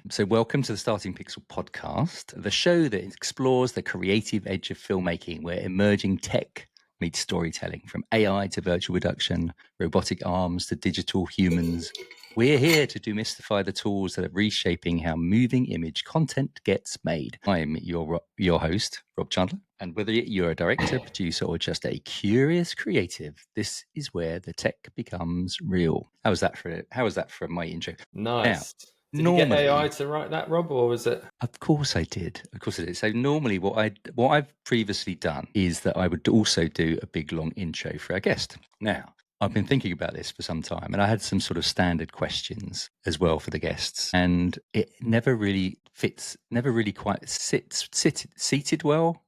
So, welcome to the Starting Pixel podcast, the show that explores the creative edge of filmmaking, where emerging tech meets storytelling, from AI to virtual production, robotic arms to digital humans. We're here to demystify the tools that are reshaping how moving image content gets made. I'm your host, Rob Chandler, and whether you're a director, producer, or just a curious creative, this is where the tech becomes real. How was that for my intro? Nice. Did you get Normally, AI to write that, Rob, or was it? of course I did. Of course I did. So normally what I've previously done is that I would also do a big long intro for our guest. Now, I've been thinking about this for some time, and I had some sort of standard questions as well for the guests, and it never really quite seated well.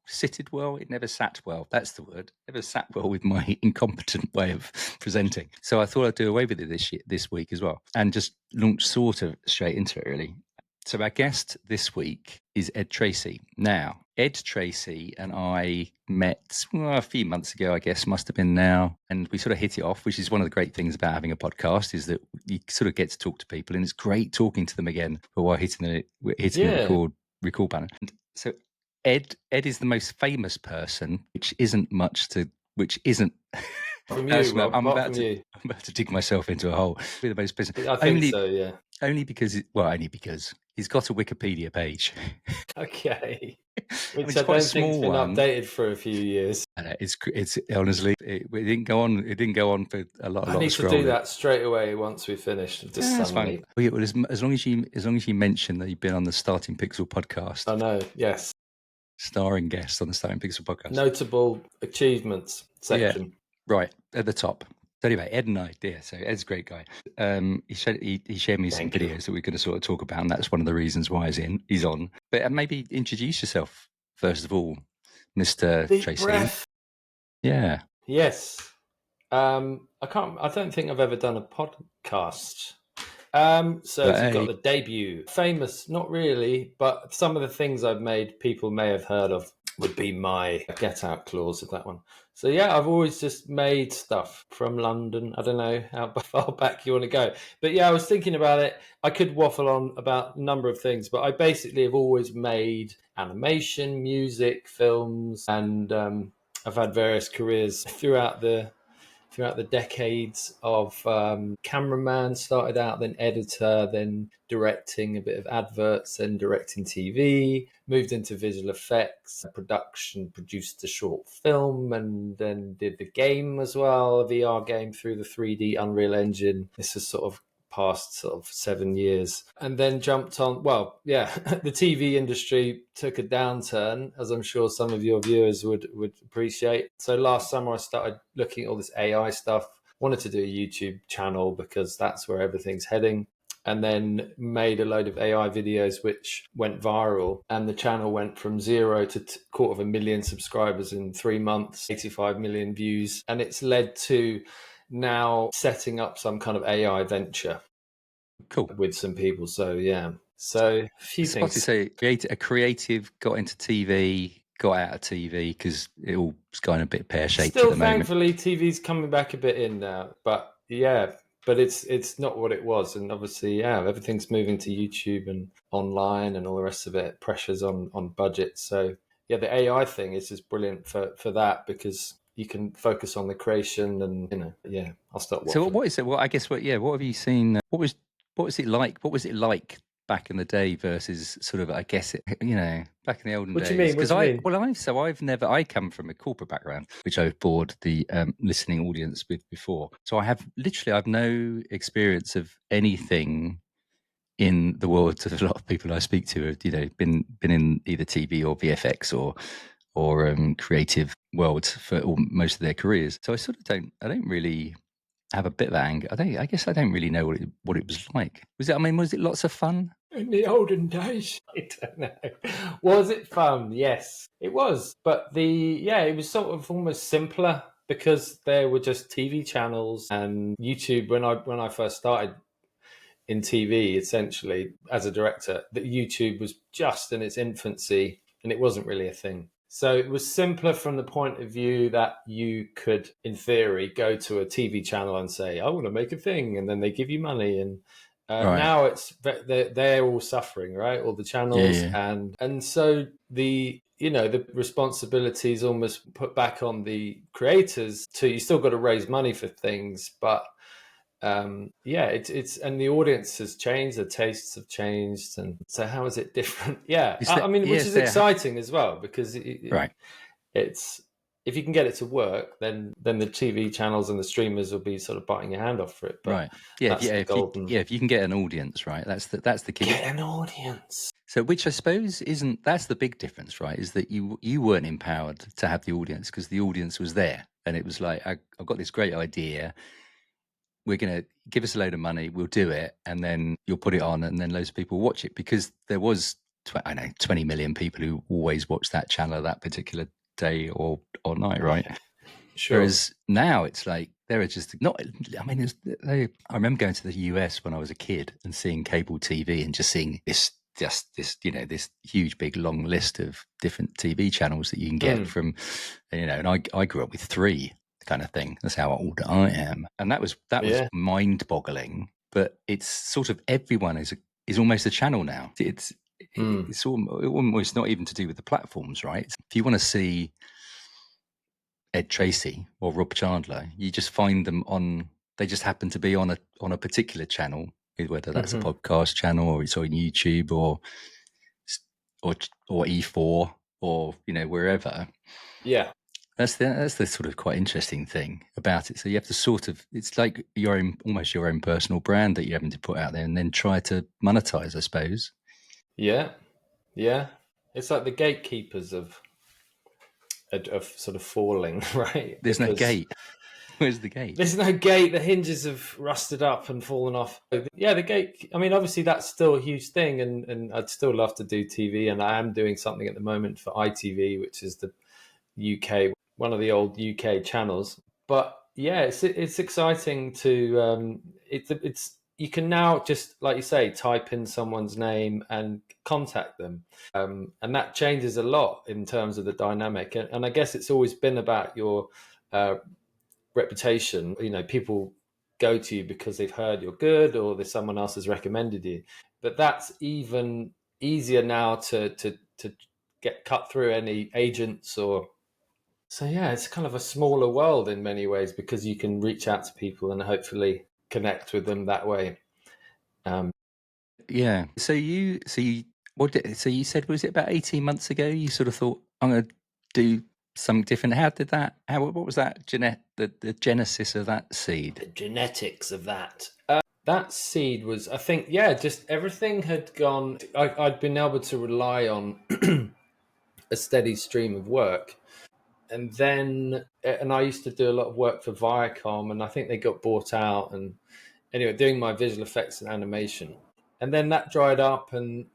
It never sat well. That's the word. Never sat well with my incompetent way of presenting. So I thought I'd do away with it this week as well, and just launch sort of straight into it, really. So our guest this week is Ed Tracy. Now, Ed Tracy and I met a few months ago, I guess, must have been now, and we sort of hit it off, which is one of the great things about having a podcast, is that you sort of get to talk to people, and it's great talking to them again while hitting the record button. And so Ed is the most famous person, which isn't From you, Rob, I'm apart from you. about to dig myself into a hole. Be the most person. I think so, yeah. Only because he's got a Wikipedia page. Okay. Which It's I quite a don't think's small been one. updated for a few years. It's honestly, it didn't go on. It didn't go on for a lot I of need to scrolling. do that straight away once we finish. Just That's suddenly. fine. Well, as long as you mention that you've been on the Starting Pixel podcast, I know, yes. starring guest on the Starting Pixel podcast. Notable achievements section. Yeah, right at the top. So anyway, Ed and I, so Ed's a great guy. He shared me some Thank you. videos that we're going to sort of talk about, and that's one of the reasons why he's on. But maybe introduce yourself first of all, Mr. Deep Tracy. breath. Yeah. Yes. I don't think I've ever done a podcast. So if you've got the debut, famous, not really, but some of the things I've made people may have heard of would be my get out clause of that one. So yeah, I've always just made stuff from London. I don't know how far back you want to go, but yeah, I was thinking about it. I could waffle on about a number of things, but I basically have always made animation, music, films, and I've had various careers throughout the decades of cameraman, started out, then editor, then directing a bit of adverts, then directing TV, moved into visual effects, production, produced a short film, and then did the game as well, a VR game through the 3D Unreal Engine. This is sort of past sort of 7 years, and then jumped on, the TV industry took a downturn, as I'm sure some of your viewers would appreciate. So last summer I started looking at all this AI stuff, wanted to do a YouTube channel because that's where everything's heading, and then made a load of AI videos which went viral, and the channel went from 0 to 250,000 subscribers in 3 months, 85 million views, and it's led to now setting up some kind of AI venture. Cool. With some people. So yeah. So a few things. So a creative got into TV, got out of TV because it all was going a bit pear-shaped at the moment. Thankfully, TV's coming back a bit in now. But yeah, but it's not what it was. And obviously, yeah, everything's moving to YouTube and online and all the rest of it. Pressures on budget. So yeah, the AI thing is just brilliant for that, because you can focus on the creation and, yeah, I'll stop waffling. So what is it? Well, I guess what have you seen? What was it like? What was it like back in the day versus sort of, I guess, back in the olden days? What do you mean? Because I come from a corporate background, which I've bored the listening audience with before. So I've no experience of anything in the world of a lot of people I speak to have, been in either TV or VFX or creative worlds for most of their careers. So I don't really have a bit of anger. I guess I don't really know what it was like. Was it lots of fun? In the olden days, I don't know. Was it fun? Yes, it was. But it was sort of almost simpler because there were just TV channels and YouTube. When I first started in TV, essentially as a director, that YouTube was just in its infancy and it wasn't really a thing. So it was simpler from the point of view that you could, in theory, go to a TV channel and say, I want to make a thing, and then they give you money, and Right. Now they're all suffering, right? All the Yeah, channels, yeah. and so the responsibility is almost put back on the creators. To you still got to raise money for things, but yeah, it's and the audience has changed, the tastes have changed, and so how is it different? Yeah, Is I that mean, which yes, is there exciting as well because right. it's if you can get it to work, then the TV channels and the streamers will be sort of biting your hand off for it. But Right. Yeah, that's the golden if you can get an audience, right? That's the key. get an audience. So, which I suppose isn't that's the big difference, right? Is that you weren't empowered to have the audience because the audience was there, and it was like I've got this great idea. We're gonna give us a load of money, we'll do it, and then you'll put it on, and then loads of people watch it because there was I know 20 million people who always watch that channel at that particular day or night, right? Yeah, sure. Whereas now it's like there are just not. I mean, I remember going to the US when I was a kid and seeing cable TV and just seeing this this huge big long list of different TV channels that you can get from and I grew up with three kind of thing. That's how old I am, and that was Yeah. mind boggling. But it's sort of everyone is almost a channel now. It's almost not even to do with the platforms, right? If you want to see Ed Tracy or Rob Chandler, you just find them on. They just happen to be on a particular channel, whether that's a podcast channel or it's on YouTube or E4 or wherever. Yeah. That's the sort of quite interesting thing about it. So you have to sort of it's like almost your own personal brand that you're having to put out there and then try to monetize, I suppose. Yeah. Yeah. It's like the gatekeepers of sort of falling, right? There's no Because gate. Where's the gate? there's no gate. The hinges have rusted up and fallen off. Yeah, the gate. I mean, obviously that's still a huge thing, and I'd still love to do TV, and I am doing something at the moment for ITV, which is the UK, one of the old UK channels. But yeah, it's exciting to it's you can now just like you say type in someone's name and contact them, and that changes a lot in terms of the dynamic. And I guess it's always been about your uh, reputation. People go to you because they've heard you're good or there's someone else has recommended you. But that's even easier now to get cut through any agents or so yeah, it's kind of a smaller world in many ways because you can reach out to people and hopefully connect with them that way. Um, Yeah. So you said was it about 18 months ago you sort of thought I'm going to do something different. What was that the genesis of that seed? the genetics of that. That seed was, I think, yeah, just everything had gone. I'd been able to rely on a steady stream of work. And I used to do a lot of work for Viacom, and I think they got bought out. And anyway, doing my visual effects and animation, and then that dried up, and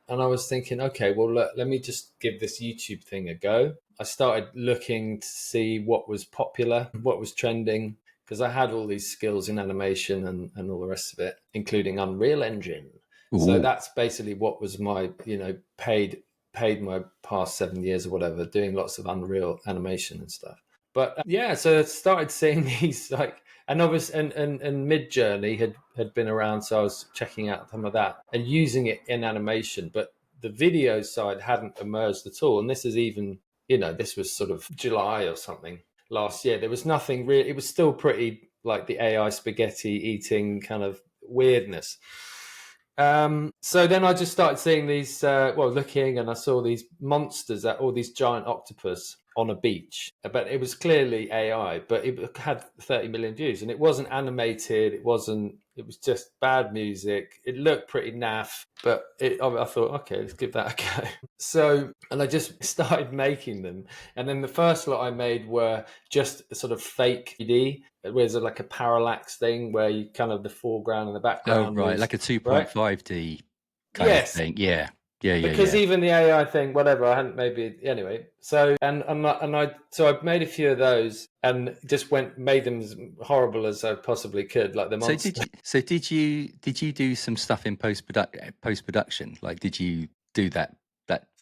I was thinking, okay, well, let me just give this YouTube thing a go. I started looking to see what was popular, what was trending, because I had all these skills in animation and all the rest of it, including Unreal Engine. So Ooh. that's basically what was my, paid my past 7 years or whatever, doing lots of Unreal animation and stuff. But yeah, so I started seeing these like, and obviously, and Mid Journey had been around, so I was checking out some of that and using it in animation. But the video side hadn't emerged at all. And this is even, this was sort of July or something last year. There was nothing really. It was still pretty like the AI spaghetti eating kind of weirdness. So then I just started seeing these, looking, and I saw these monsters, all these giant octopus on a beach. But it was clearly AI, but it had 30 million views, and it wasn't animated. It wasn't. It was just bad music. It looked pretty naff, but I thought, okay, let's give that a go. So, and I just started making them, and then the first lot I made were just a sort of fake 3D. Where's like a parallax thing where you kind of the foreground and the Oh, background right, was like a right. 2.5D kind of Yes, thing. Yeah. Yeah, yeah, because yeah. even the AI thing, whatever, I hadn't maybe anyway. So I made a few of those and just made them as horrible as I possibly could, like the monster. Did you do some stuff in post production? Like, did you do that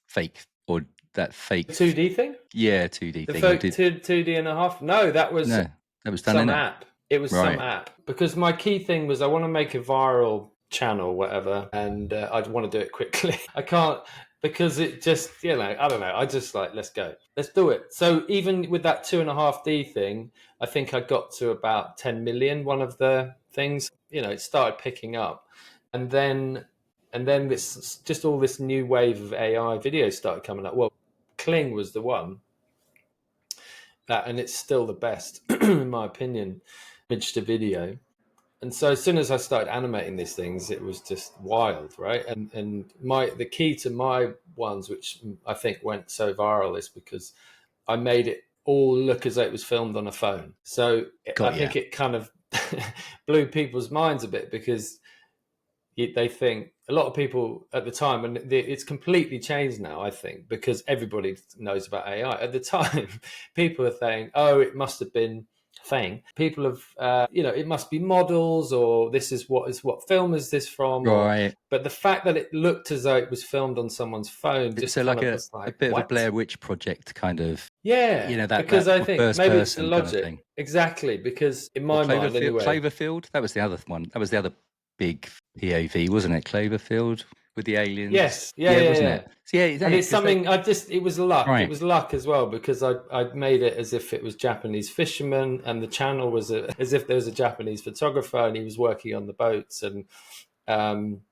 fake or that fake? 2D thing, Yeah, 2D the thing, or folk did 2D and a half. No, that was no? That was done some in it. app. It was some Right. app, because my key thing was I want to make a viral channel, whatever, and I want to do it quickly. I can't, because it just, I don't know. I just like, let's go, let's do it. So even with that 2.5D thing, I think I got to about 10 million. One of the things, it started picking up, and then this, just all this new wave of AI videos started coming up. Well, Kling was the one that, and it's still the best in my opinion, image to video. And so as soon as I started animating these things, it was just wild, right? And the key to my ones, which I think went so viral, is because I made it all look as though it was filmed on a phone. So I Got you. think it kind of blew people's minds a bit, because they think, a lot of people at the time, and it's completely changed now, I think, because everybody knows about AI. At the time, people are saying, oh, it must have been thing. People have, it must be models, or this is what film is this from, or, Right. but the fact that it looked as though it was filmed on someone's phone just So kind like of a, was a like, bit of a what? Blair Witch project kind of, Yeah, that because I think first maybe it's the person kind of logic. thing. Exactly, because in Or my mind anyway. Cloverfield. That was the other one. That was the other big POV, wasn't it? Cloverfield with the aliens. Yes, yeah, Yeah, yeah, wasn't yeah. it? So yeah, And it's because they something it was luck. It right. was luck as well, because I'd made it as if it was Japanese fishermen, and the channel was as if there was a Japanese photographer and he was working on the boats. And um,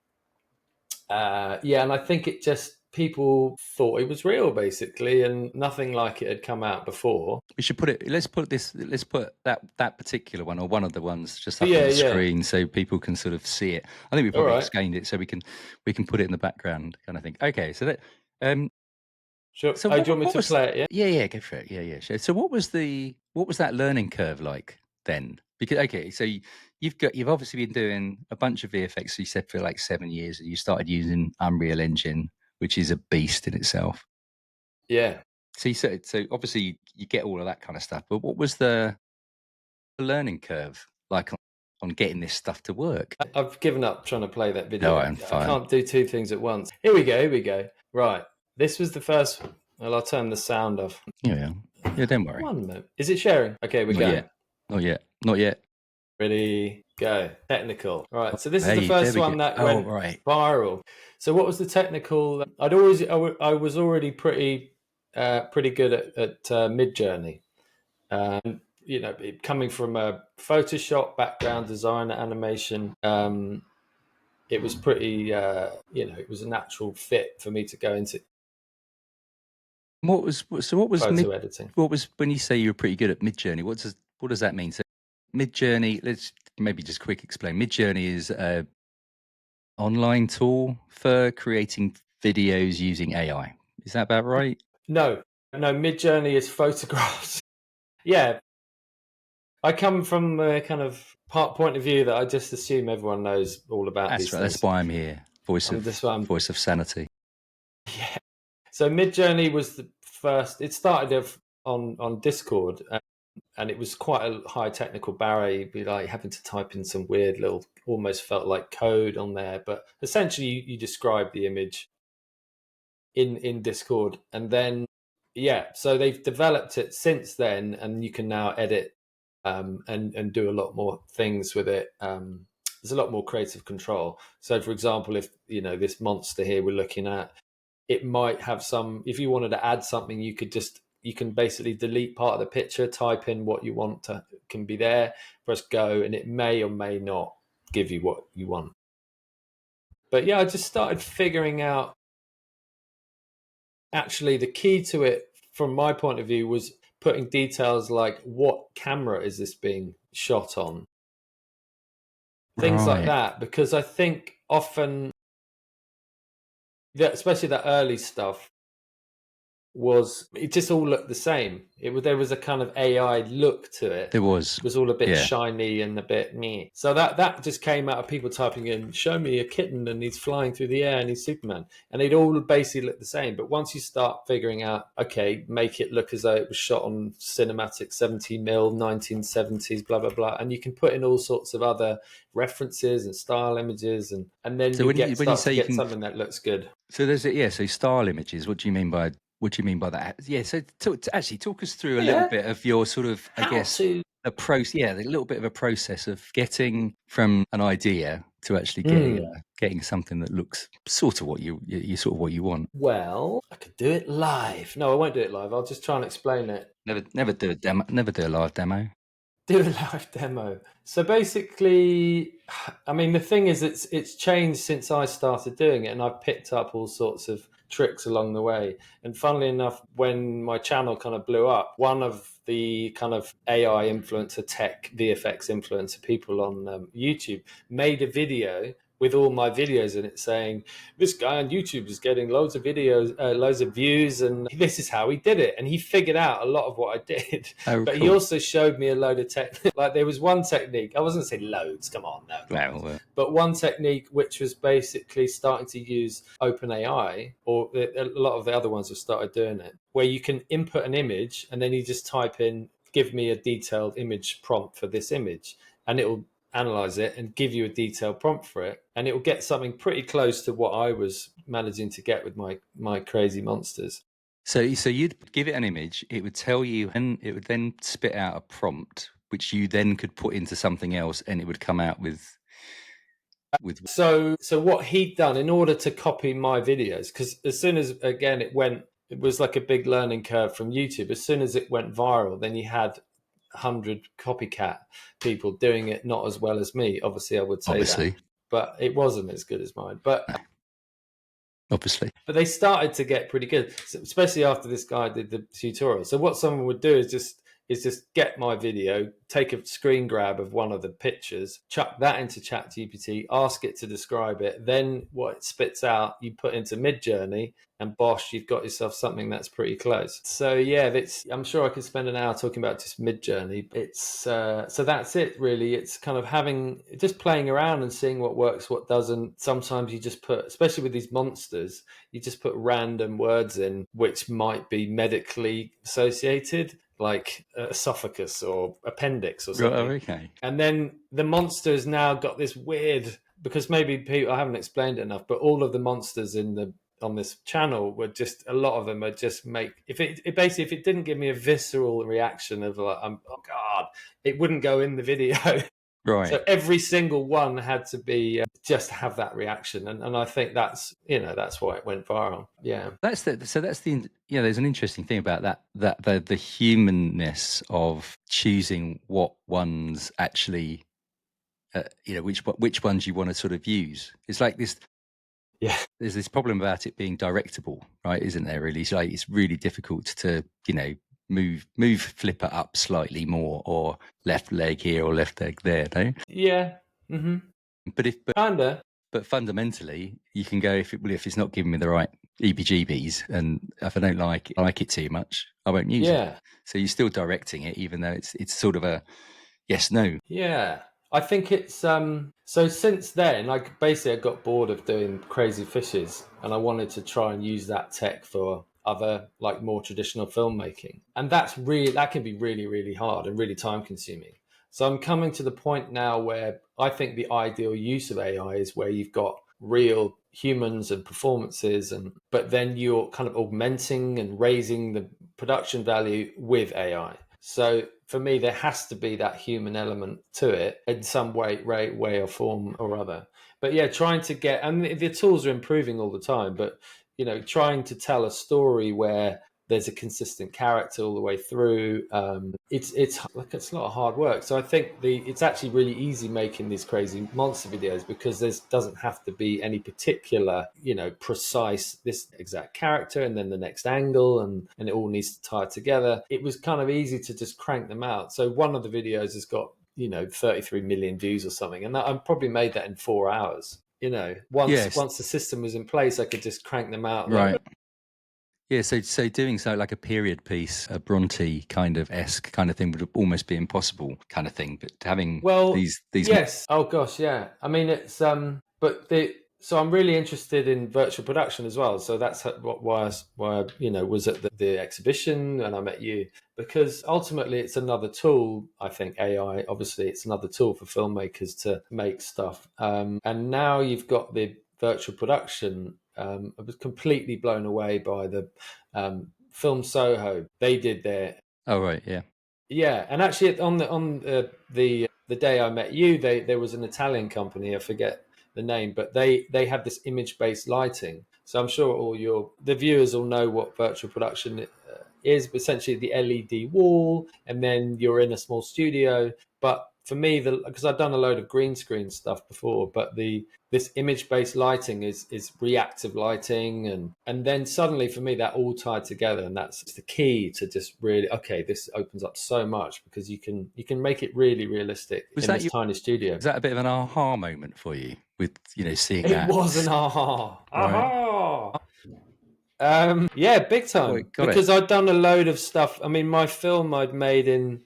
and I think it just, people thought it was real basically, and nothing like it had come out before. We should put it. Let's put this. Let's put that particular one, or one of the ones, just But up on yeah, the yeah. screen so people can sort of see it. I think we All probably right. explained it, so we can put it in the background, kind of thing. Okay, so that. Sure. So Oh, do you want me what to was? play it? Yeah. Yeah, go for it. Yeah. Sure. So what was that learning curve like then? Because okay, so you've obviously been doing a bunch of VFX. You said for like 7 years, and you started using Unreal Engine, which is a beast in itself. Yeah. So you said, so obviously you get all of that kind of stuff, but what was the learning curve like on getting this stuff to work? I've given up trying to play that No, video. I'm I fine. can't do two things at once. Here we go. Here we go. Right. This was the first. Well, I'll turn the sound off. Yeah, yeah. Don't worry. One moment. Is it sharing? Okay, we're Not going. yet. Not yet. Not yet. Ready, go. Technical. All right. So this is the Hey, there first we go. one that Oh, went right. viral. So what was the technical? I was already pretty good at Mid Journey. Coming from a Photoshop background, design, animation, it was pretty. It was a natural fit for me to go into What was photo editing. what was when you say you were pretty good at Mid Journey? What does that mean? So Mid Journey. Let's maybe just quick explain. Mid Journey is a online tool for creating videos using AI. Is that about right? No, no, Mid Journey is photographs. Yeah, I come from a kind of point of view that I just assume everyone knows all about That's these right. That's things. why I'm here. Voice I'm of just I'm voice of sanity. Yeah. So Mid Journey was the first. It started on Discord, and it was quite a high technical barrier. You'd be like having to type in some weird little, almost felt like code on there. But essentially, you describe the image in Discord, and then so they've developed it since then, and you can now edit and do a lot more things with it. There's a lot more creative control. So, for example, if this monster here we're looking at, it might have some. If you wanted to add something, you can basically delete part of the picture, type in what you want to can be there, press go, and it may or may not give you what you want. But yeah, I just started figuring out, actually the key to it from my point of view was putting details like what camera is this being shot on, things like Right. that, because I think often that, especially that early stuff, it just all looked the same. There was a kind of AI look to it. There was. It was all a bit Yeah. shiny and a bit meh. So that just came out of people typing in, "Show me a kitten and he's flying through the air and he's Superman," and they'd all basically look the same. But once you start figuring out, okay, make it look as though it was shot on cinematic 70mm, 1970s, blah blah blah, and you can put in all sorts of other references and style images, and then So you when you start say to you get can, something that looks good. so there's it. Yeah. So style images. What do you mean by that? Yeah. So actually talk us through a little Yeah, bit of your sort of, I how guess, to. a little bit of a process of getting from an idea to actually getting something that looks sort of what you sort of what you want. Well, I could do it live. No, I won't do it live. I'll just try and explain it. Never do a demo. Never do a live demo. Do a live demo. So basically, I mean, the thing is, it's changed since I started doing it, and I've picked up all sorts of tricks along the way. And funnily enough, when my channel kind of blew up, one of the kind of AI influencer, tech VFX influencer people on YouTube made a video with all my videos in it saying, this guy on YouTube is getting loads of videos, loads of views, and this is how he did it. And he figured out a lot of what I did. Oh, But he cool. also showed me a load of technique. Like there was one technique, I wasn't going to say loads, come on, no. Well, But one technique which was basically starting to use OpenAI, or a lot of the other ones have started doing it, where you can input an image and then you just type in, give me a detailed image prompt for this image, and it will analyze it and give you a detailed prompt for it, and it will get something pretty close to what I was managing to get with my crazy monsters. so you'd give it an image, it would tell you, and it would then spit out a prompt, which you then could put into something else, and it would come out with. So what he'd done in order to copy my videos, because as soon as again it was like a big learning curve from YouTube. As soon as it went viral, then you had 100 copycat people doing it not as well as me. Obviously, I would say that, Obviously, but it wasn't as good as mine. But no, obviously. they started to get pretty good, especially after this guy did the tutorial. So what someone would do is just get my video, take a screen grab of one of the pictures, chuck that into ChatGPT, ask it to describe it. Then what it spits out, you put into Midjourney, and bosh, you've got yourself something that's pretty close. So yeah, I'm sure I could spend an hour talking about just Midjourney. It's so that's it really. It's kind of just playing around and seeing what works, what doesn't. Sometimes you just put, especially with these monsters, you just put random words in which might be medically associated, like esophagus or appendix or Right, oh, something. okay. And then the monster has now got this weird, because maybe people, I haven't explained it enough, but all of the monsters on this channel were just, a lot of them are just if it basically, if it didn't give me a visceral reaction of like, oh God, it wouldn't go in the video. Right. So every single one had to be just have that reaction, and I think that's why it went viral. Yeah, That's the there's an interesting thing about that the humanness of choosing what ones actually which ones you want to sort of use. It's like this. yeah, There's this problem about it being directable, right? Isn't there? Really, it's really difficult to move flipper up slightly more, or left leg here or left leg there. No, yeah. Mm-hmm. but if Kinda. but fundamentally, you can go if it's not giving me the right EBGBs, and if I don't like it too much, I won't use it. Yeah, So you're still directing it, even though it's sort of a yes no. yeah. I think it's so since then, I got bored of doing crazy fishes, and I wanted to try and use that tech for other, like, more traditional filmmaking. And that can be really, really hard and really time consuming. So I'm coming to the point now where I think the ideal use of AI is where you've got real humans and performances, but then you're kind of augmenting and raising the production value with AI. So for me, there has to be that human element to it in some way or form or other. But yeah, trying to get, and the tools are improving all the time, but trying to tell a story where there's a consistent character all the way through. It's like, it's a lot of hard work. So I think it's actually really easy making these crazy monster videos, because there doesn't have to be any particular, precise this exact character and then the next angle, and it all needs to tie together. It was kind of easy to just crank them out. So one of the videos has got 33 million views or something, and I probably made that in 4 hours. Yes, Once the system was in place, I could just crank them out like. right. Yeah, so doing so like a period piece, a Bronte kind of esque kind of thing would almost be impossible kind of thing. But having Well, these yes. Oh gosh, yeah. I mean, it's but so I'm really interested in virtual production as well. So that's why I, was at the exhibition and I met you, because ultimately it's another tool. I think AI, obviously, it's another tool for filmmakers to make stuff. And now you've got the virtual production. I was completely blown away by the Film Soho. They did their oh right, yeah. Yeah, and actually on the day I met you, there was an Italian company. I forget the name, but they have this image based lighting. So I'm sure all your the viewers will know what virtual production is. But essentially, the LED wall, and then you're in a small studio. But for me, because I've done a load of green screen stuff before, but the this image based lighting is reactive lighting, and then suddenly for me that all tied together, and that's the key to just really, okay, this opens up so much because you can make it really realistic Was in that this your, tiny studio. was that a bit of an aha moment for you with, seeing It that? was an Right. aha. Yeah, big Oh, time. got it. Because I'd done a load of stuff. I mean, my film I'd made in,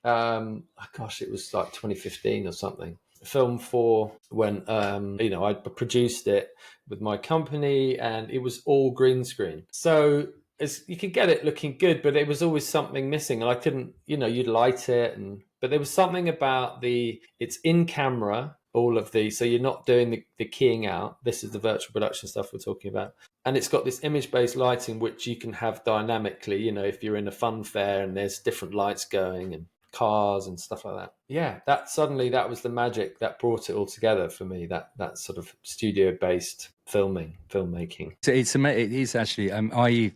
gosh, it was like 2015 or something. Film for when, I produced it with my company, and it was all green screen. So you could get it looking good, but it was always something missing, and I couldn't. You'd light it, but there was something about it's in camera. All of the so you're not doing the keying out. This is the virtual production stuff we're talking about, and it's got this image-based lighting which you can have dynamically, if you're in a fun fair and there's different lights going and cars and stuff like that. Yeah, that was the magic that brought it all together for me, that sort of studio-based filmmaking. So it is actually. I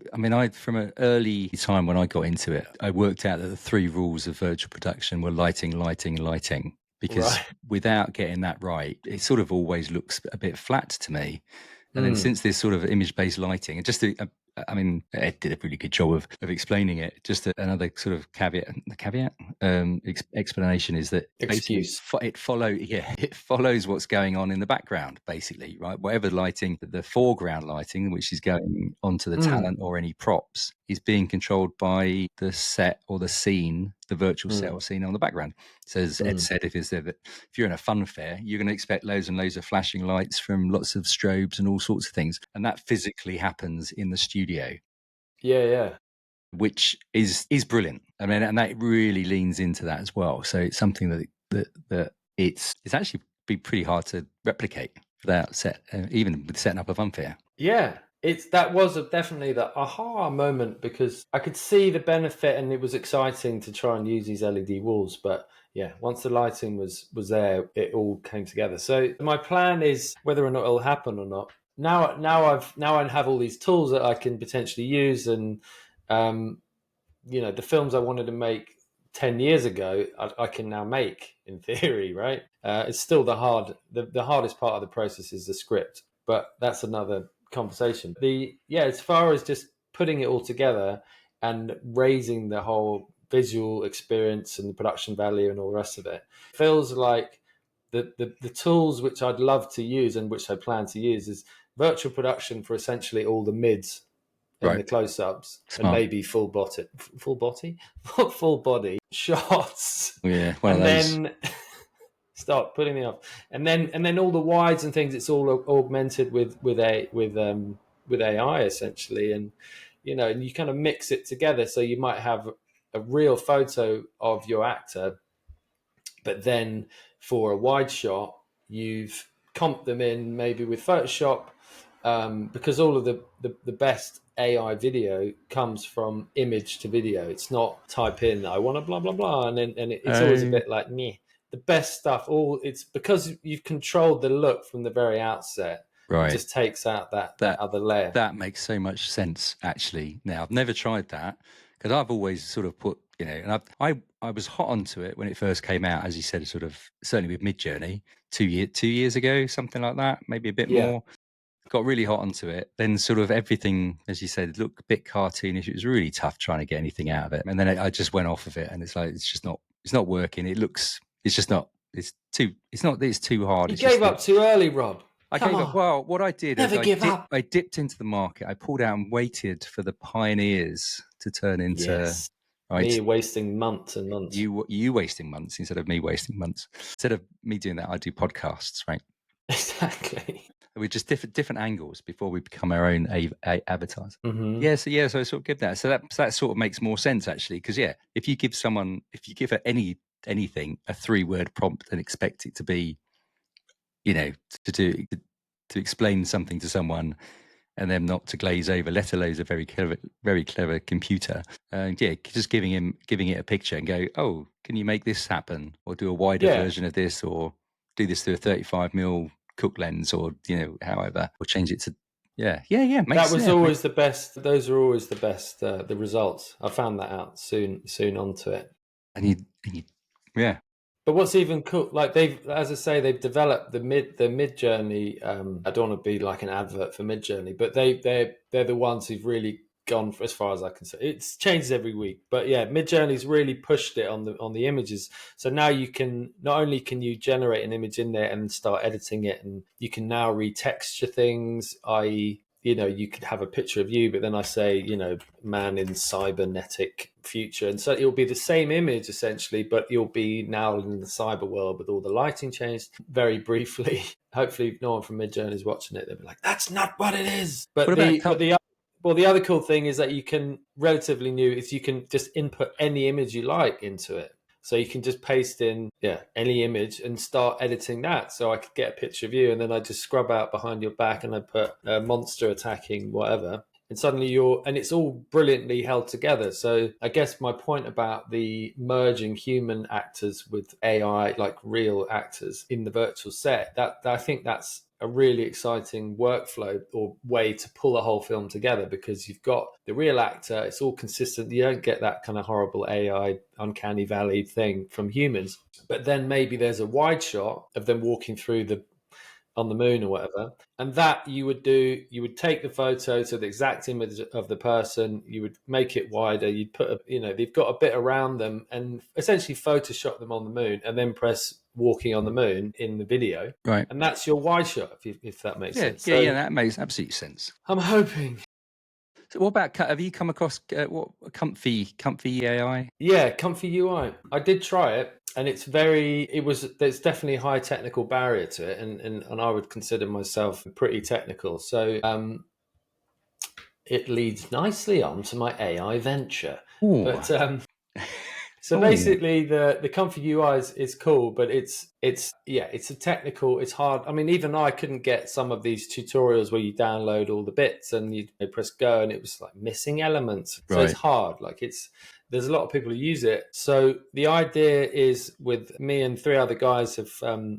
from an early time when I got into it, I worked out that the three rules of virtual production were lighting, lighting, lighting. Because Right. without getting that right, it sort of always looks a bit flat to me. And then Mm, since this sort of image-based lighting, and Ed did a really good job of explaining it. Just another sort of explanation is that basically excuse. it follows what's going on in the background, basically, right? Whatever lighting, the foreground lighting, which is going onto the Mm, talent or any props, is being controlled by the set or the scene, the virtual set mm, or scene on the background. So as Ed mm. said, if you're in a fun fair, you're going to expect loads and loads of flashing lights from lots of strobes and all sorts of things, and that physically happens in the studio, Yeah, yeah. which is brilliant. I mean, and that really leans into that as well. So it's something that it's actually be pretty hard to replicate without even with setting up a fun fair. Yeah, that was definitely the aha moment, because I could see the benefit and it was exciting to try and use these LED walls. But yeah, once the lighting was there, it all came together. So my plan is, whether or not it'll happen or not. Now I have all these tools that I can potentially use, and um, the films I wanted to make 10 years ago, I can now make in theory, right? It's still the hardest part of the process is the script, but that's another conversation. As far as just putting it all together and raising the whole visual experience and the production value and all the rest of it, feels like the tools which I'd love to use and which I plan to use is virtual production for essentially all the mids and Right. the close-ups, and Smart. maybe full body shots, Yeah, one of and those. then stop putting me off, and then all the wides and things. It's all augmented with AI essentially, and and you kind of mix it together. So you might have a real photo of your actor, but then for a wide shot, you've comped them in maybe with Photoshop, because all of the best AI video comes from image to video. It's not type in, I want to blah, blah, blah. It's always a Oh, bit like, meh. The best stuff, it's because you've controlled the look from the very outset. It right. just takes out that That other layer. that makes so much sense actually. Now I've never tried that because I've always sort of put, and I was hot onto it when it first came out, as you said, sort of certainly with Mid Journey 2 years ago, something like that, maybe a bit Yeah. more. Got really hot onto it. Then sort of everything, as you said, looked a bit cartoonish. It was really tough trying to get anything out of it. And then I just went off of it, and it's like it's not working. It's just not. It's too hard. You It's just gave that up too early, Rob. I Come gave up. on. Well, what I did is Never give up. I dipped into the market. I pulled out and waited for the pioneers to turn into Yes. right. Me wasting months and months. You wasting months instead of me wasting months. Instead of me doing that, I do podcasts, right? Exactly. With just different angles before we become our own avatars. Hmm. So I sort of give that. So that sort of makes more sense actually, because if you give anything a 3-word prompt and expect it to be, to do to explain something to someone and them not to glaze over, let alone a very clever computer. Yeah, just giving it a picture and go, oh, can you make this happen, or do a wider Yeah, version of this, or do this through a 35mm Cook lens, or however, or change it to that makes was yeah. always the best. Those are always the best. The results. I found that out soon onto it. And you yeah. But what's even cool, like they've, as I say, they've developed the Mid Journey. I don't want to be like an advert for Mid Journey, but they're the ones who've really gone for, as far as I can say. It changes every week, but yeah, Mid Journey's really pushed it on the images. So now you can, not only can you generate an image in there and start editing it, and you can now retexture things, i.e., you could have a picture of you, but then I say, man in cybernetic future. And so it'll be the same image essentially, but you'll be now in the cyber world with all the lighting changed very briefly. Hopefully no one from Midjourney is watching it. They'll be like, that's not what it is. What about The other cool thing is that you can, relatively new, is you can just input any image you like into it. So you can just paste in any image and start editing that. So I could get a picture of you, and then I just scrub out behind your back, and I put a monster attacking whatever, and suddenly and it's all brilliantly held together. So I guess my point about the merging human actors with AI, like real actors in the virtual set, that I think that's a really exciting workflow or way to pull a whole film together, because you've got the real actor, it's all consistent. You don't get that kind of horrible AI uncanny valley thing from humans. But then maybe there's a wide shot of them walking through on the moon or whatever, and that you would take the photo to the exact image of the person, you would make it wider, you'd put they've got a bit around them, and essentially Photoshop them on the moon, and then press walking on the moon in the video, right? and that's your wide shot, if that makes sense. Yeah, that makes absolute sense. I'm hoping. So what about, have you come across what comfy AI? Yeah, Comfy UI. I did try it, and there's definitely a high technical barrier to it, and I would consider myself pretty technical. So it leads nicely on to my AI venture. Ooh. But so basically, the Comfy UI is cool, but it's a technical. It's hard. I mean, even I couldn't get some of these tutorials where you download all the bits and you press go, and it was like missing elements. So it's hard. Like there's a lot of people who use it. So the idea is, with me and 3 other guys have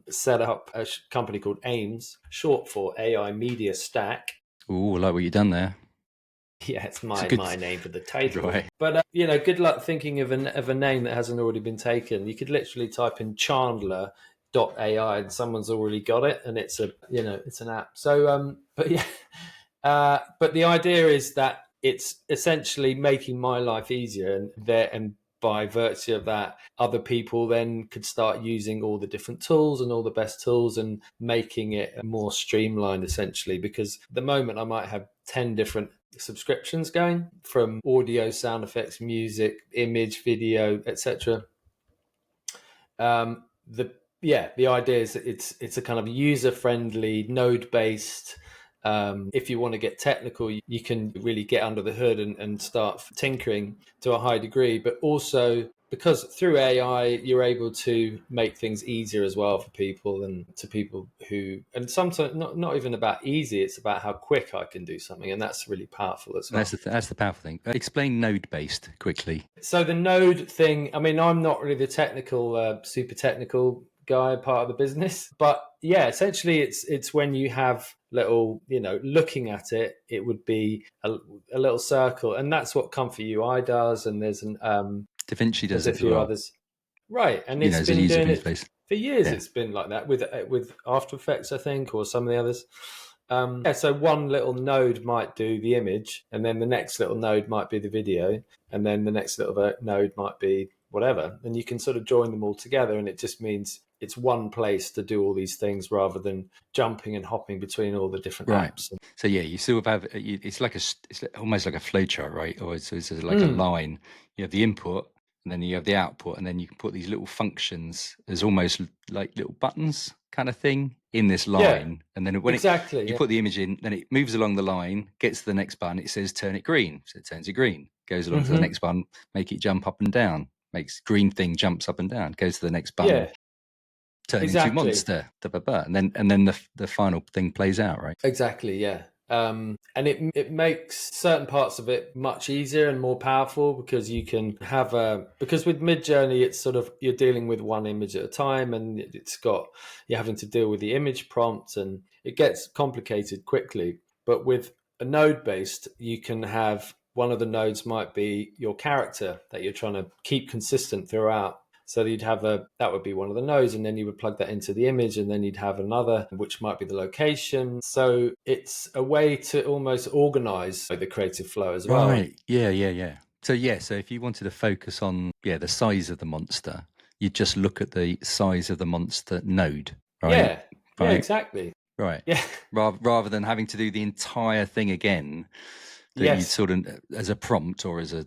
set up a company called AIMS, short for AI Media Stack. Ooh, I like what you've done there. Yeah, it's my name for the title. Right. But good luck thinking of a name that hasn't already been taken. You could literally type in Chandler.ai and someone's already got it, and it's an app. So but yeah, but the idea is that it's essentially making my life easier, and by virtue of that, other people then could start using all the different tools and all the best tools and making it more streamlined, essentially. Because at the moment I might have 10 different subscriptions going, from audio, sound effects, music, image, video, etc. The idea is that it's a kind of user friendly, node based. If you want to get technical, you can really get under the hood and start tinkering to a high degree. But also, because through AI, you're able to make things easier as well for people, and to people who, and sometimes not even about easy, it's about how quick I can do something. And that's really powerful as well. That's the powerful thing. Explain node based quickly. So the node thing, I mean, I'm not really the technical, super technical guy part of the business, but yeah, essentially it's when you have little, looking at it, it would be a little circle, and that's what Comfy UI does. And there's DaVinci does a few others, right? And it's been doing it for years. Yeah. It's been like that with After Effects, I think, or some of the others. So one little node might do the image, and then the next little node might be the video, and then the next little node might be whatever, and you can sort of join them all together, and it just means it's one place to do all these things rather than jumping and hopping between all the different apps. So yeah, you sort of have, it's almost like a flowchart, right? Or it's like a line. You have the input, and then you have the output, and then you can put these little functions as almost like little buttons kind of thing in this line. And then when you put the image in, then it moves along the line, gets to the next button, it says turn it green, so it turns it green. Goes along to the next one, make it jump up and down, makes green thing jumps up and down, goes to the next button, turn into monster, and then the final thing plays out, right? Exactly, yeah. And it makes certain parts of it much easier and more powerful, because you can have because with Midjourney it's sort of, you're dealing with one image at a time, and you're having to deal with the image prompt, and it gets complicated quickly. But with a node based, you can have one of the nodes might be your character that you're trying to keep consistent throughout. So you'd have that would be one of the nodes, and then you would plug that into the image, and then you'd have another, which might be the location. So it's a way to almost organize the creative flow as well. Right. Yeah, yeah, yeah. So yeah, so if you wanted to focus on the size of the monster, you just look at the size of the monster node, right? Yeah, yeah, Right. exactly. Right. Yeah, Rather than having to do the entire thing again, that you'd yes, sort of, as a prompt or as a,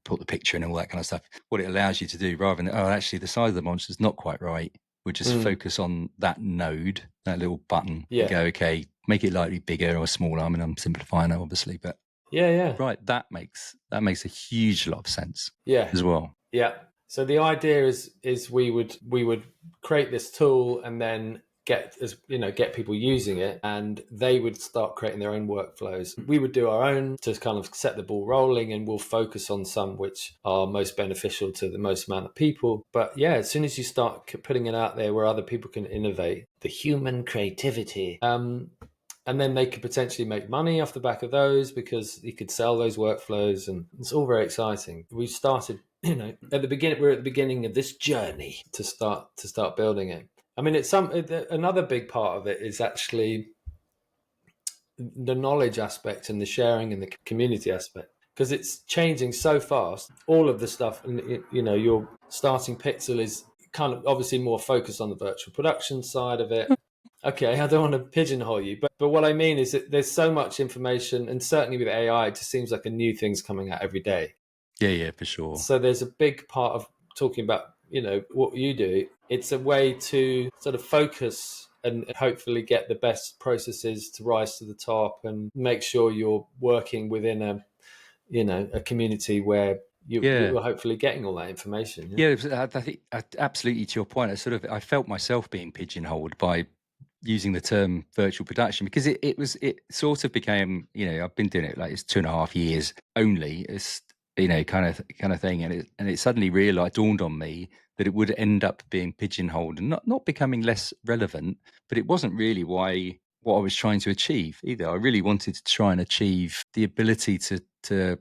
put the picture and all that kind of stuff. What it allows you to do, rather than, oh, actually the size of the monster is not quite right, we'll just focus on that node, that little button, and yeah, go, okay, make it slightly bigger or smaller. I mean, I'm simplifying that obviously, but yeah, yeah, right, that makes a huge lot of sense yeah, as well. yeah. So the idea is we would create this tool, and then get people using it, and they would start creating their own workflows. We would do our own to kind of set the ball rolling, and we'll focus on some which are most beneficial to the most amount of people. But yeah, as soon as you start putting it out there where other people can innovate, the human creativity, and then they could potentially make money off the back of those, because you could sell those workflows, and it's all very exciting. We started, at the beginning, we're at the beginning of this journey to start building it. I mean, another big part of it is actually the knowledge aspect and the sharing and the community aspect, because it's changing so fast. All of the stuff, and your starting Pixel is kind of obviously more focused on the virtual production side of it. Okay, I don't want to pigeonhole you, but what I mean is that there's so much information, and certainly with AI, it just seems like a new thing's coming out every day. Yeah, yeah, for sure. So there's a big part of talking about, what you do. It's a way to sort of focus and hopefully get the best processes to rise to the top, and make sure you're working within a community where Yeah. you're hopefully getting all that information. Yeah, I think absolutely to your point. I felt myself being pigeonholed by using the term virtual production, because it sort of became, I've been doing it like it's 2.5 years only. It's kind of thing, and it suddenly dawned on me that it would end up being pigeonholed and not becoming less relevant. But it wasn't really what I was trying to achieve either. I really wanted to try and achieve the ability to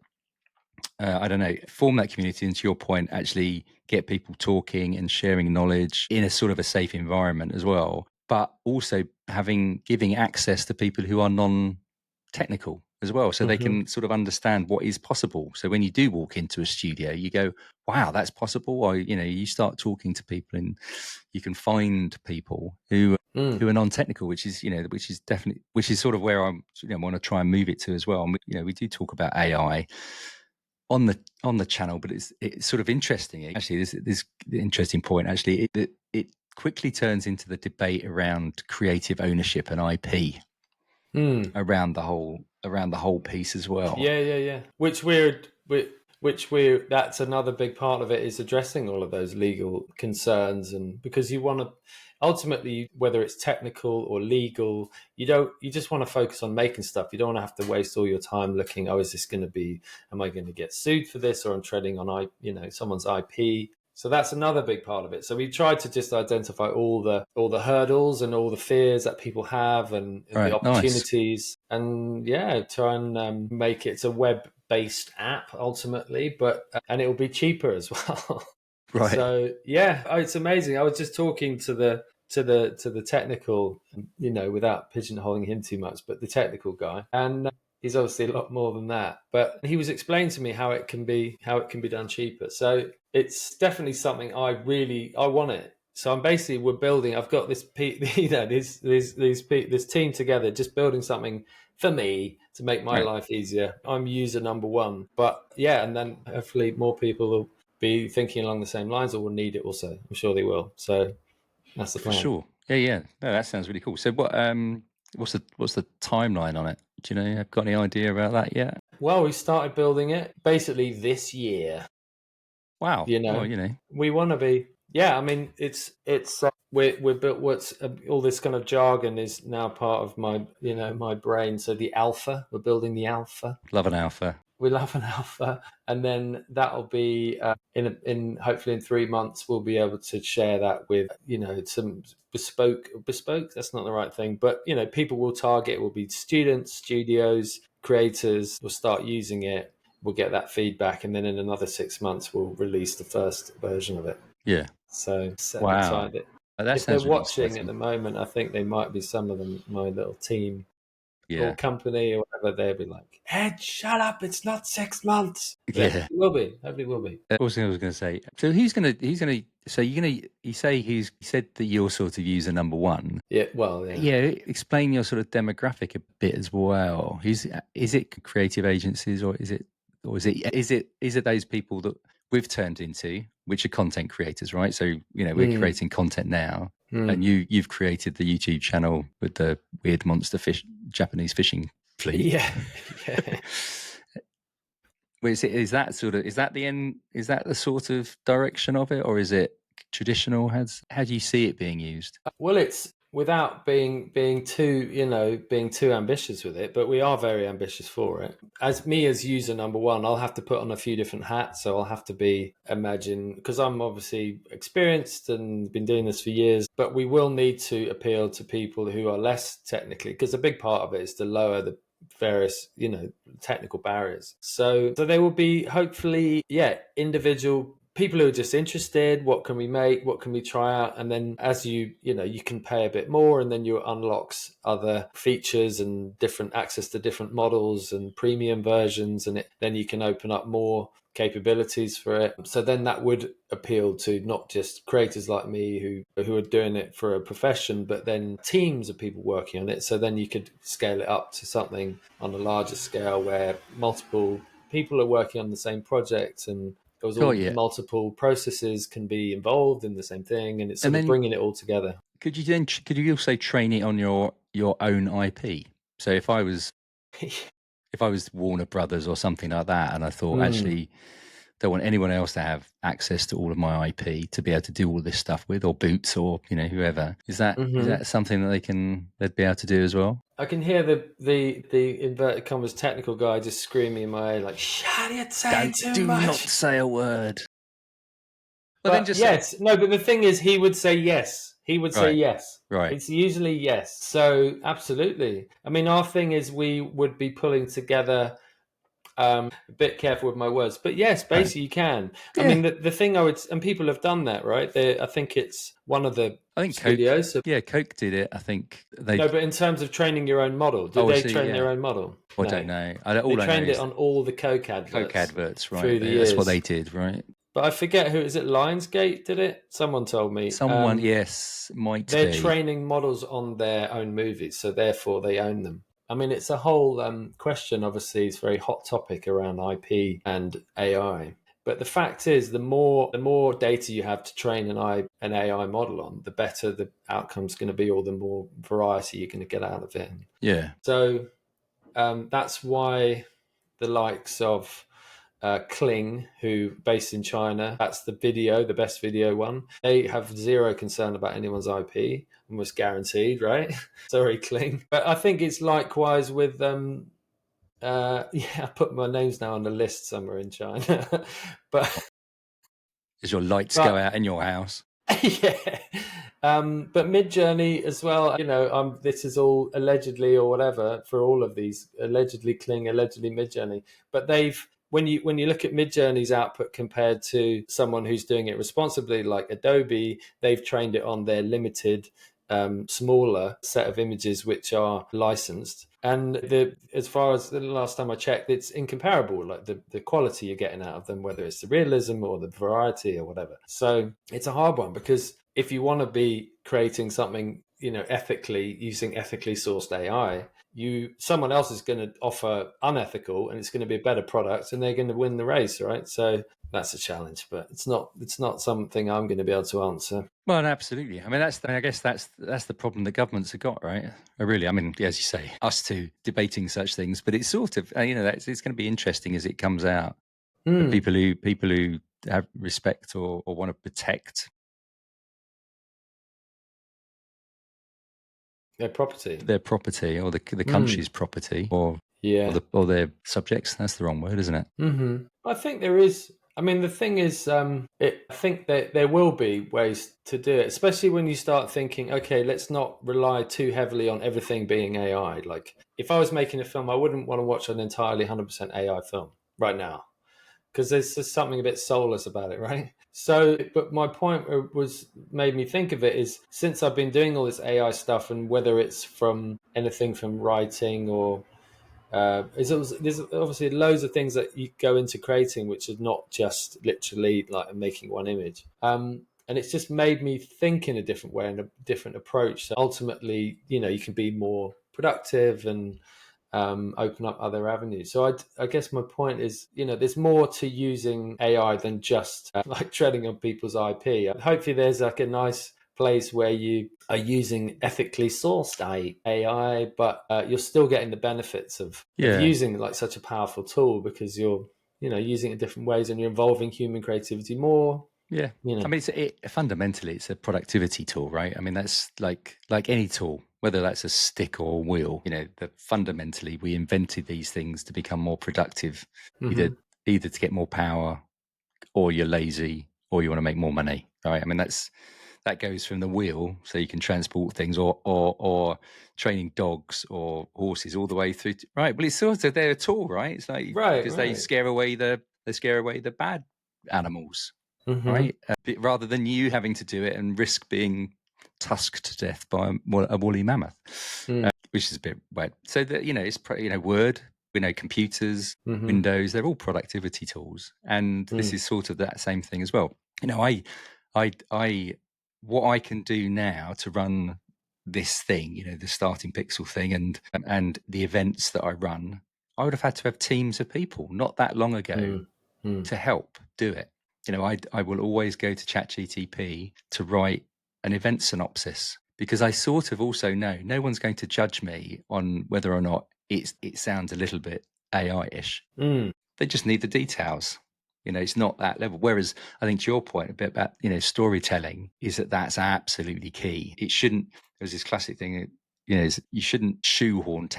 I don't know, form that community, and to your point, actually get people talking and sharing knowledge in a sort of a safe environment as well, but also giving access to people who are non-technical as well, so they Hmm. can sort of understand what is possible. So when you do walk into a studio, you go, wow, that's possible. Or, you start talking to people, and you can find people who Mm. are non-technical, which is sort of where I'm, want to try and move it to as well. And we do talk about AI on the channel, but it's sort of interesting actually. This interesting point actually. It quickly turns into the debate around creative ownership and IP Mm. around the whole piece as well. Yeah, yeah, yeah. That's another big part of it, is addressing all of those legal concerns, and because you want to ultimately, whether it's technical or legal, you just want to focus on making stuff. You don't want to have to waste all your time looking, oh, is this going to be, am I going to get sued for this, or I'm treading on someone's IP. So that's another big part of it. So we tried to just identify all the hurdles and all the fears that people have, and the Right, nice. opportunities, and yeah, try and make it a web based app ultimately, but and it will be cheaper as well. Right, So yeah, it's amazing. I was just talking to the technical, without pigeonholing him too much, but the technical guy, and he's obviously a lot more than that. But he was explaining to me how it can be done cheaper. So it's definitely something I want it. So we're building. I've got this, this team together, just building something for me to make my right, life easier. I'm user number one, but yeah, and then hopefully more people will be thinking along the same lines, or will need it also. I'm sure they will. So that's the for plan. sure. Yeah, yeah. No, that sounds really cool. So what's the timeline on it? Do you know? Have got any idea about that yet? Well, we started building it basically this year. Wow. You Well, know, we want to be. Yeah, I mean, it's we're built. What's all this kind of jargon is now part of my my brain. So the alpha, we're building the alpha. Love an alpha. We love an alpha, and then that'll be in hopefully in 3 months we'll be able to share that with some bespoke. That's not the right thing, but people will target. Will be students, studios, creators will start using it. We'll get that feedback, and then in another 6 months we'll release the first version of it. Yeah. So set the Wow. time. That If they're sounds really watching at exciting. the moment, I think they might be some of them, my little team or Yeah. company or whatever. They'll be like, "Ed, shut up! It's not 6 months." Yeah, Yeah. it will be. Hopefully, it will be. What was I was going to say? So so you're going to, he said that you're sort of user number one. Yeah. Well, yeah. Yeah. Explain your sort of demographic a bit as well. Is it creative agencies or is it those people that we've turned into, which are content creators, right? So, we're Mm, creating content now and mm. you've created the YouTube channel with the weird monster Japanese fishing fleet. Yeah, yeah. Well, is that the end? Is that the sort of direction of it, or is it traditional? How do you see it being used? Well, it's without being too being too ambitious with it, but we are very ambitious for it. As me as user number one, I'll have to put on a few different hats. So I'll have to be imagine because I'm obviously experienced and been doing this for years, but we will need to appeal to people who are less technically because a big part of it is to lower the various technical barriers. So there will be hopefully individual people who are just interested. What can we make, what can we try out, and then as you can pay a bit more and then you unlocks other features and different access to different models and premium versions, and then you can open up more capabilities for it. So then that would appeal to not just creators like me who are doing it for a profession, but then teams of people working on it. So then you could scale it up to something on a larger scale where multiple people are working on the same project, and it was Got all you. multiple processes can be involved in the same thing, and it's And sort of then bringing it all together. could you also train it on your own IP? So if I was Warner Brothers or something like that, and I thought Mm. actually don't want anyone else to have access to all of my IP to be able to do all this stuff with, or Boots, or whoever. Is Hmm. that something that they'd be able to do as well? I can hear the inverted commas technical guy just screaming in my ear like, "Shut it, saying too Do not much." say a word. Well, then But just say yes, no. But the thing is, he would say yes. He would say right, yes. right. It's usually yes. So absolutely. I mean, our thing is we would be pulling together a bit careful with my words, but yes, Right. basically you can. I Yeah, mean, the thing I would, and people have done that, right? I think it's one of the I think Coke. studios. So, Yeah, Coke did it. I think they. no, but in terms of training your own model, did Oh, I they see. train Yeah. their own model? Well, I don't No, know. they All I know trained it is on all the Coke Coke adverts adverts. Right. through the That's what they years. did. Right. But I forget who is it. Lionsgate did it. Someone told me. Someone. Yes, might They're be. training models on their own movies, so therefore they own them. I mean, it's a whole question. Obviously, it's a very hot topic around IP and AI. But the fact is, the more data you have to train an AI model on, the better the outcome's going to be, or the more variety you're going to get out of it. Yeah. So that's why the likes of Kling, who based in China, that's the best video one. They have zero concern about anyone's IP, almost guaranteed, right? Sorry, Kling. But I think it's likewise with yeah, I put my names now on the list somewhere in China, but Does your lights go but out in your house? yeah. But Mid Journey as well. This is all allegedly or whatever for all of these allegedly Kling, allegedly Mid Journey. But they've when you look at Mid Journey's output compared to someone who's doing it responsibly, like Adobe, they've trained it on their limited, smaller set of images which are licensed. And as far as the last time I checked, it's incomparable. Like the quality you're getting out of them, whether it's the realism or the variety or whatever. So it's a hard one because if you want to be creating something, ethically using ethically sourced AI, someone else is going to offer unethical, and it's going to be a better product, and they're going to win the race, right? So that's a challenge, but it's not something I'm going to be able to answer. Well, absolutely. I mean, I guess that's the problem the governments have got, right? Really, I mean, as you say, us two debating such things, but it's sort of, it's going to be interesting as it comes out. For Mm, people who have respect or want to protect their property. their property, or the Mm. country's property, or Yeah. their subjects. That's the wrong word, isn't it? I think there is. I mean, the thing is, I think that there will be ways to do it, especially when you start thinking, okay, let's not rely too heavily on everything being AI. Like, if I was making a film, I wouldn't want to watch an entirely 100% AI film right now, because there's just something a bit soulless about it, right? So, but my point was made me think of it is, since I've been doing all this AI stuff, and whether it's from anything from writing or there's obviously loads of things that you go into creating, which is not just literally like making one image. And it's just made me think in a different way and a different approach. So ultimately, you can be more productive and open up other avenues. So I guess my point is, there's more to using AI than just like treading on people's IP. Hopefully, there's like a nice place where you are using ethically sourced AI, but you're still getting the benefits of Yeah, using like such a powerful tool, because you're using it in different ways and you're involving human creativity more. yeah. I mean, fundamentally, it's a productivity tool, right? I mean, that's like any tool, whether that's a stick or a wheel. That fundamentally we invented these things to become more productive, either Mm-hmm. either to get more power, or you're lazy, or you want to make more money, right? I mean, that goes from the wheel, so you can transport things, or training dogs or horses, all the way through right. Well, it's sort of they're a tool, right? It's like, Right, because right. they scare away the bad animals, Mm-hmm. right? Rather than you having to do it and risk being tusked to death by a woolly mammoth, Mm. which is a bit wet. So that it's Word, computers, Mm-hmm. Windows, they're all productivity tools, and this Mm. is sort of that same thing as well. I what I can do now to run this thing, the starting pixel thing, and the events that I run, I would have had to have teams of people not that long ago Mm. Mm. to help do it. I will always go to ChatGTP to write an event synopsis, because I sort of also know no one's going to judge me on whether or not it sounds a little bit AI-ish. Mm. They just need the details. It's not that level. Whereas I think to your point a bit about storytelling is that's absolutely key. It shouldn't. There's this classic thing. You shouldn't shoehorn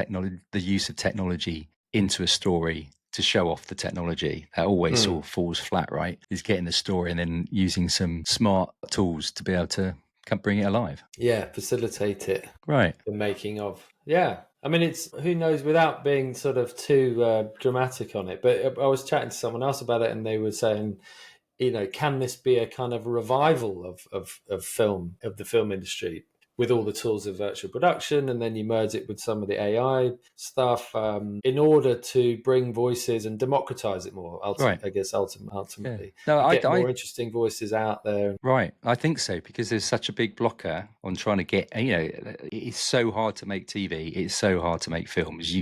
the use of technology into a story to show off the technology. That always Mm. sort of falls flat, right? Is getting the story and then using some smart tools to be able to bring it alive. Yeah, facilitate it. Right. The making of. Yeah. I mean, it's, who knows, without being sort of too dramatic on it. But I was chatting to someone else about it, and they were saying, can this be a kind of revival of film, of the film industry, with all the tools of virtual production, and then you merge it with some of the AI stuff, in order to bring voices and democratize it more. Right. I guess Yeah. ultimately, No, and get I more interesting voices out there. Right, I think so, because there's such a big blocker on trying to get. It's so hard to make TV. It's so hard to make films.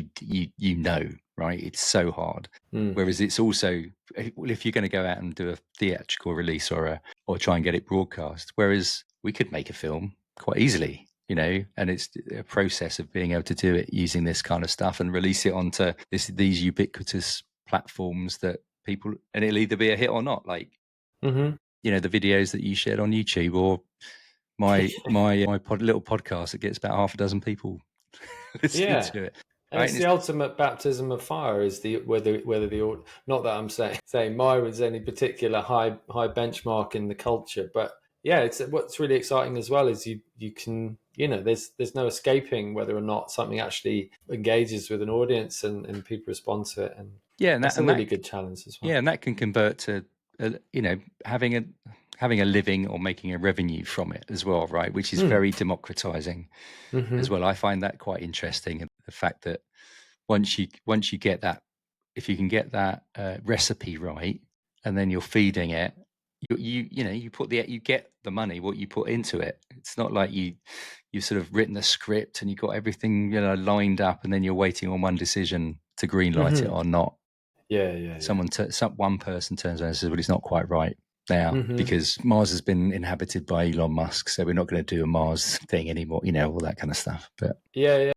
Right? It's so hard. Mm. Whereas it's also, well, if you're going to go out and do a theatrical release or try and get it broadcast, whereas we could make a film quite easily, and it's a process of being able to do it using this kind of stuff and release it onto these ubiquitous platforms that people, and it'll either be a hit or not. Like, Hmm. the videos that you shared on YouTube, or my little podcast that gets about half a dozen people listening Yeah. to it, And right? it's the ultimate baptism of fire, is the whether the, not that I'm saying Myra's any particular high benchmark in the culture, but yeah, it's what's really exciting as well is you can, there's no escaping whether or not something actually engages with an audience, and people respond to it, and Yeah, and that's a really good challenge as well. that can convert to having a living or making a revenue from it as well, right? Which is Mm. very democratizing as Hmm. well. I find that quite interesting, the fact that once you get that, if you can get that recipe right, and then you're feeding it, you get the money what you put into it. It's not like you've sort of written a script and you got everything lined up, and then you're waiting on one decision to green light it Hmm. or not. Yeah, yeah, yeah. One person turns around and says, well, it's not quite right now, Hmm. because Mars has been inhabited by Elon Musk, so we're not going to do a Mars thing anymore, all that kind of stuff. But Yeah, yeah.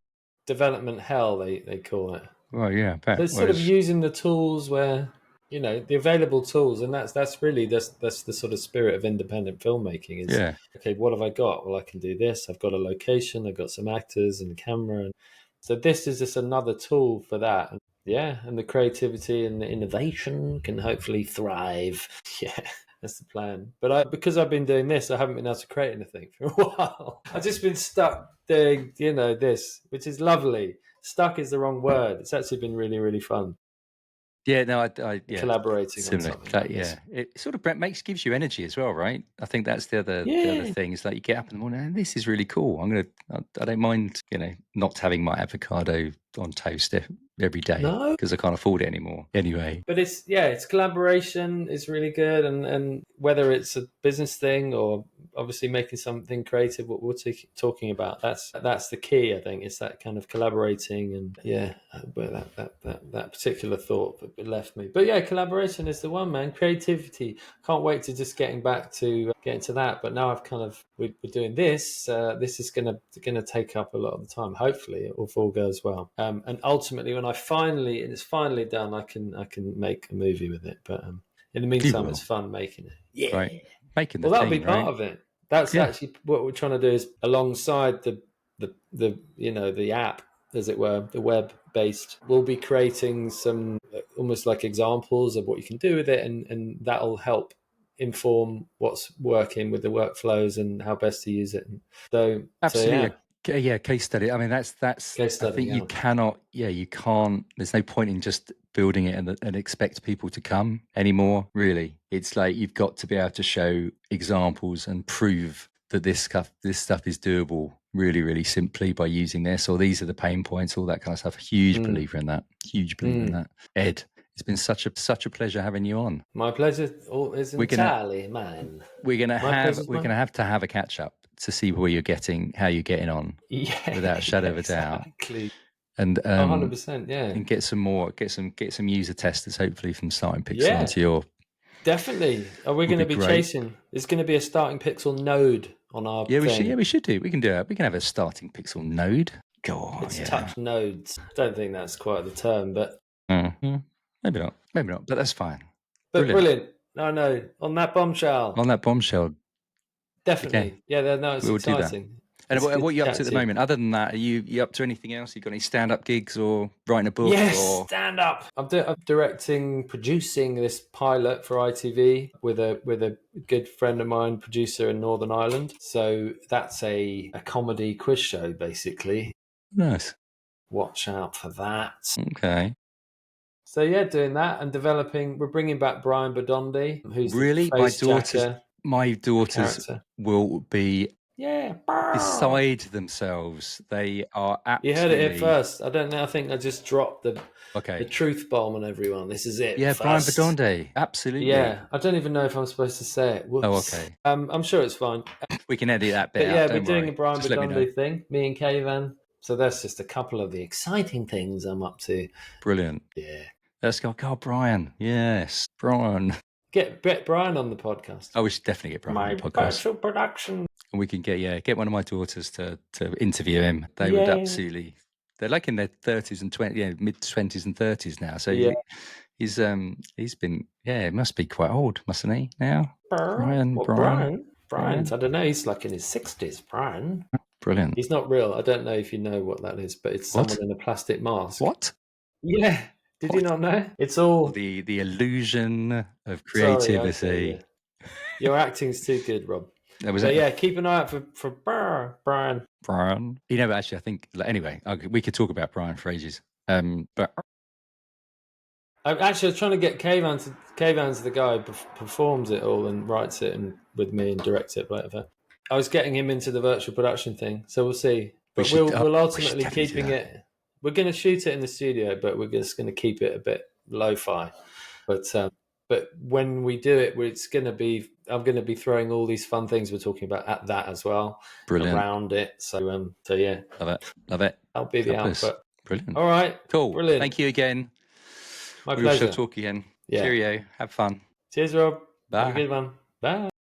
Development hell, they call it. well, yeah, So but it's sort of whereas using the tools where the available tools, and that's really that's the sort of spirit of independent filmmaking. Is okay, what have I got? Well, I can do this. I've got a location. I've got some actors and a camera, and so this is just another tool for that. Yeah, and the creativity and the innovation can hopefully thrive. Yeah, that's the plan. But because I've been doing this, I haven't been able to create anything for a while. I've just been stuck doing, this, which is lovely. Stuck is the wrong word. It's actually been really, really fun. Yeah, no, yeah, Collaborating on similar. something like this. It sort of gives you energy as well, right? I think that's the other Yeah. thing is like you get up in the morning and this is really cool. I don't mind, not having my avocado on toast every day No, because I can't afford it anymore. Anyway, but it's collaboration is really good, and whether it's a business thing or obviously making something creative, what we're talking about, that's the key. I think it's that kind of collaborating, and where that particular thought left me. But yeah, collaboration is the one, man. Creativity. Can't wait to just getting to that. But now I've kind of we're doing this. This is gonna take up a lot of the time. Hopefully, if all goes well. And ultimately, when it's finally done, I can make a movie with it. But in the you meantime, will, it's fun making it. Yeah. right? Making the Well, that'll be thing, part right? of it. That's Yeah, actually what we're trying to do is alongside the app, as it were, the web based. We'll be creating some almost like examples of what you can do with it, and that'll help inform what's working with the workflows and how best to use it. So absolutely. yeah, Yeah, case study. I mean, that's. case I study. think you Yeah. cannot. Yeah, you can't. There's no point in just building it and expect people to come anymore. Really, it's like you've got to be able to show examples and prove that this stuff is doable really, really simply by using this, or these are the pain points, all that kind of stuff. Huge Mm, believer in that. Huge believer in mm. that. Ed, it's been such a pleasure having you on. My pleasure is We're gonna entirely mine. we're gonna My have pleasure's we're mine. gonna have to have a catch up to see how you're getting on, Yeah, without a shadow yeah, of a doubt, exactly. and 100%. Yeah, and get some user testers hopefully from Starting Pixel yeah, onto your definitely. Are we would going be to be great. chasing? There's going to be a starting pixel node on our Yeah, we should. thing. Yeah, we should do. We can do it. We can have a Starting Pixel node. Go on, It's yeah. touch nodes. Don't think that's quite the term, Maybe not. Maybe not. But that's fine. but Brilliant. brilliant. No, on that bombshell, On that bombshell, okay, definitely. Yeah, no, it's we will do that. exciting. And It's what good are to you up to chat at the to you. moment? Other than that, are you up to anything else? You got any stand-up gigs or writing a book Yes, or? stand up. I'm directing, producing this pilot for ITV with a good friend of mine, producer in Northern Ireland. So that's a comedy quiz show, basically. Nice. Watch out for that. Okay. So yeah, doing that and developing. We're bringing back Brian Badondi, who's the Really, my face daughters, jacker my daughters character. will be Yeah, beside themselves. They are you heard it here absolutely first. I don't know. I think I just dropped the okay. truth bomb on everyone. This is it Yeah, Brian first. Badonde, absolutely. Yeah, I don't even know if I'm supposed to say it. Oh, Whoops. okay. I'm sure it's fine. We can edit that bit But out. yeah, we're Don't doing a worry. Brian Just let me know. Badondi thing, me and Kayvan. So that's just a couple of the exciting things I'm up to. Brilliant. Yeah. Let's go. God, Brian. Yes, Brian. Get Brian on the podcast. Oh, we should definitely get Brian on My the podcast. virtual production. And we can get one of my daughters to interview him. They would Yeah. absolutely. They're like in their 30s and mid 20s and 30s now. So Yeah. he's been it must be quite old, mustn't he now? What, Brian? Brian's, Brian, I don't know. He's like in his 60s, Brian. brilliant. He's not real. I don't know if you know what that is, but it's someone What? in a plastic mask. What? Yeah. Did you What? not know? It's all. The illusion of Sorry, okay, yeah. creativity. Your acting's too good, Rob. That was But it, yeah, keep an eye out for Brian. Brian. Actually, I think anyway, we could talk about Brian for ages. But I was trying to get Kayvan to. Kayvan's the guy who performs it all and writes it and with me and directs it, whatever. I was getting him into the virtual production thing, so we'll see. But we'll we should ultimately definitely do keeping that. it. We're going to shoot it in the studio, but we're just going to keep it a bit lo-fi. But when we do it, it's going to be. I'm going to be throwing all these fun things we're talking about at that as well, Brilliant. around it. So yeah, Love it. that'll be the Fabulous. output. Brilliant. All right, Cool. brilliant. Thank you again. My We shall pleasure. talk again. Yeah. Cheerio. Have fun. Cheers, Rob. Have a Bye. good one. Bye.